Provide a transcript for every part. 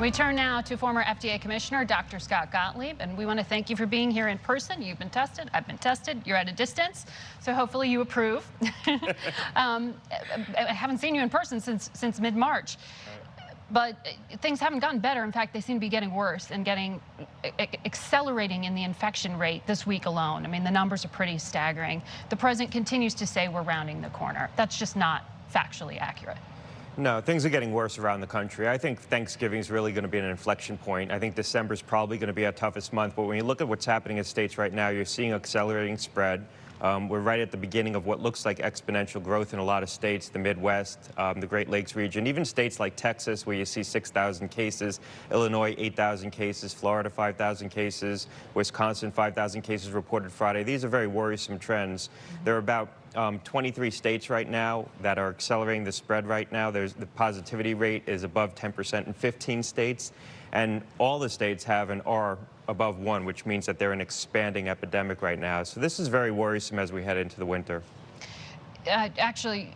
We turn now to former FDA Commissioner Dr. Scott Gottlieb, and we want to thank you for being here in person. You've been tested, I've been tested, you're at a distance, so hopefully you approve. I haven't seen you in person since mid-March, but things haven't gotten better. In fact, they seem to be getting worse and accelerating in the infection rate this week alone. I mean, the numbers are pretty staggering. The president continues to say we're rounding the corner. That's just not factually accurate. No, things are getting worse around the country. I think Thanksgiving is really going to be an inflection point. I think December is probably going to be our toughest month. But when you look at what's happening in states right now, you're seeing accelerating spread. We're right at the beginning of what looks like exponential growth in a lot of states, the Midwest, the Great Lakes region, even states like Texas, where you see 6,000 cases, Illinois, 8,000 cases, Florida, 5,000 cases, Wisconsin, 5,000 cases reported Friday. These are very worrisome trends. There are about 23 states right now that are accelerating the spread right now. The positivity rate is above 10% in 15 states, and all the states have an R above 1, which means that they're an expanding epidemic right now. So this is very worrisome as we head into the winter. Actually,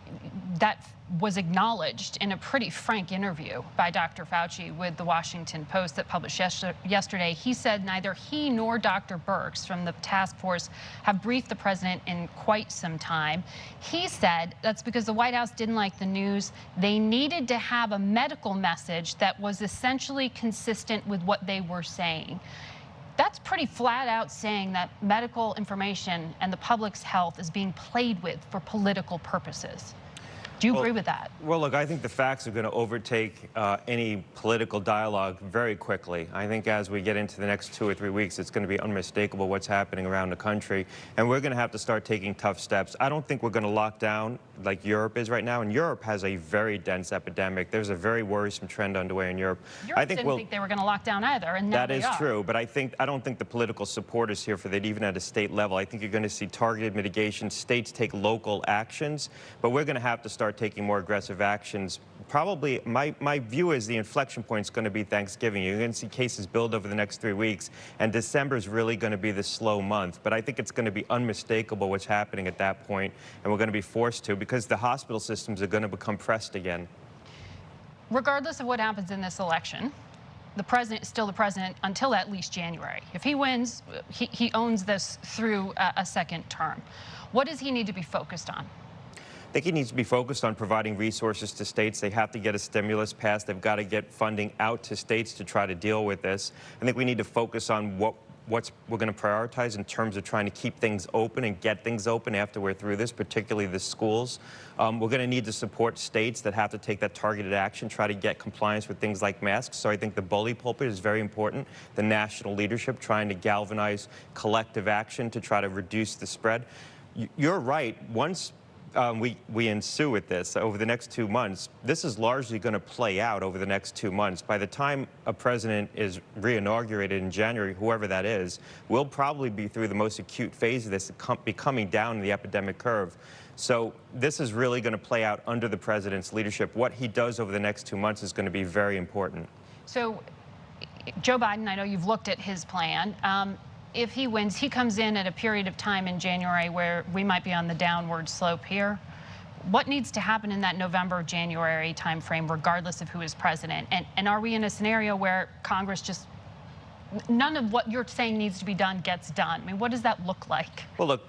that was acknowledged in a pretty frank interview by Dr. Fauci with the Washington Post that published yesterday. He said neither he nor Dr. Birx from the task force have briefed the president in quite some time. He said that's because the White House didn't like the news. They needed to have a medical message that was essentially consistent with what they were saying. That's pretty flat out saying that medical information and the public's health is being played with for political purposes. Do you agree with that? Well, look, I think the facts are going to overtake any political dialogue very quickly. I think as we get into the next 2 or 3 weeks, it's going to be unmistakable what's happening around the country, and we're going to have to start taking tough steps. I don't think we're going to lock down like Europe is right now, and Europe has a very dense epidemic. There's a very worrisome trend underway in Europe. Europe didn't think they were going to lock down either, and now they are. That is true, but I don't think the political support is here for that, even at a state level. I think you're going to see targeted mitigation. States take local actions, but we're going to have to start taking more aggressive actions. Probably, my view is the inflection point is going to be Thanksgiving. You're going to see cases build over the next 3 weeks, and December is really going to be the slow month. But I think it's going to be unmistakable what's happening at that point, and we're going to be forced to, because the hospital systems are going to become pressed again. Regardless of what happens in this election, the president is still the president until at least January. If he wins, he owns this through a second term. What does he need to be focused on? I think he needs to be focused on providing resources to states. They have to get a stimulus passed. They've got to get funding out to states to try to deal with this. I think we need to focus on what we're going to prioritize in terms of trying to keep things open and get things open after we're through this, particularly the schools. We're going to need to support states that have to take that targeted action, try to get compliance with things like masks. So I think the bully pulpit is very important. The national leadership trying to galvanize collective action to try to reduce the spread. You're right. Once we ensue with this over the next 2 months, this is largely going to play out over the next 2 months. By the time a president is re-inaugurated in January, whoever that is, we'll probably be through the most acute phase of this, be coming down the epidemic curve. So this is really going to play out under the president's leadership. What he does over the next 2 months is going to be very important. So Joe Biden, I know you've looked at his plan. If he wins, he comes in at a period of time in January where we might be on the downward slope here. What needs to happen in that November-January timeframe, regardless of who is president? And are we in a scenario where Congress just, none of what you're saying needs to be done gets done? I mean, what does that look like? Well, look,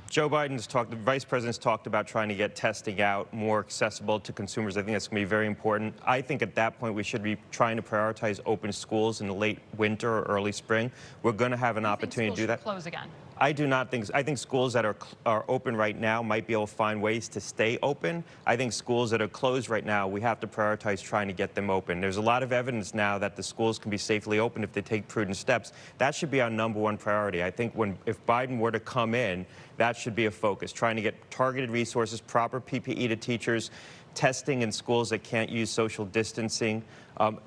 Joe Biden's talked, the vice president's talked about trying to get testing out more accessible to consumers. I think that's going to be very important. I think at that point we should be trying to prioritize open schools in the late winter or early spring. We're going to have an opportunity to do that. Close again? I do not think. I think schools that are open right now might be able to find ways to stay open. I think schools that are closed right now, we have to prioritize trying to get them open. There's a lot of evidence now that the schools can be safely open if they take prudent steps. That should be our #1 priority. I think if Biden were to come in, that should be a focus, trying to get targeted resources, proper PPE to teachers, testing in schools that can't use social distancing,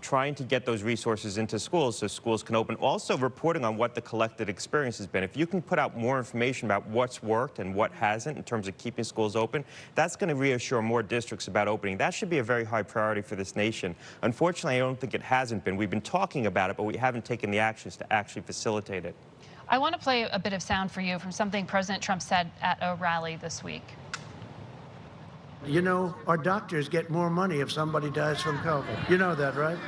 trying to get those resources into schools so schools can open. Also reporting on what the collected experience has been. If you can put out more information about what's worked and what hasn't in terms of keeping schools open, that's going to reassure more districts about opening. That should be a very high priority for this nation. Unfortunately, I don't think it hasn't been. We've been talking about it, but we haven't taken the actions to actually facilitate it. I want to play a bit of sound for you from something President Trump said at a rally this week. You know, our doctors get more money if somebody dies from COVID. You know that, right?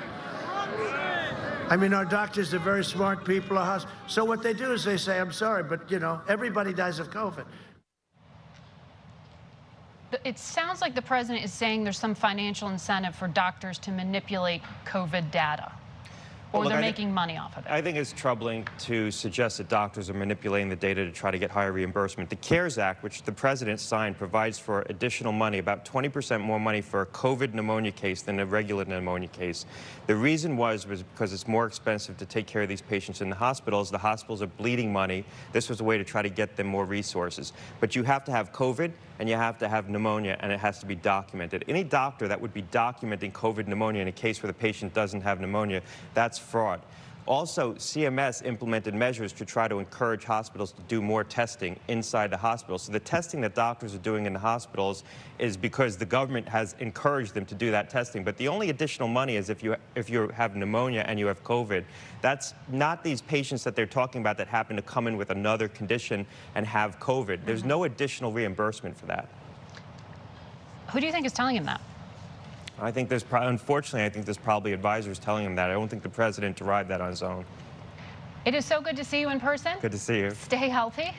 I mean, our doctors are very smart people. So what they do is they say, I'm sorry, but, you know, everybody dies of COVID. It sounds like the president is saying there's some financial incentive for doctors to manipulate COVID data, or Well, they're making money off of it. I think it's troubling to suggest that doctors are manipulating the data to try to get higher reimbursement. The CARES Act, which the president signed, provides for additional money, about 20% more money for a COVID pneumonia case than a regular pneumonia case. The reason was because it's more expensive to take care of these patients in the hospitals. The hospitals are bleeding money. This was a way to try to get them more resources. But you have to have COVID and you have to have pneumonia, and it has to be documented. Any doctor that would be documenting COVID pneumonia in a case where the patient doesn't have pneumonia, that's fraud. Also, CMS implemented measures to try to encourage hospitals to do more testing inside the hospital. So the testing that doctors are doing in the hospitals is because the government has encouraged them to do that testing. But the only additional money is if you have pneumonia and you have COVID. That's not these patients that they're talking about that happen to come in with another condition and have COVID. There's no additional reimbursement for that. Who do you think is telling him that? I think unfortunately, I think there's probably advisors telling him that. I don't think the president derived that on his own. It is so good to see you in person. Good to see you. Stay healthy.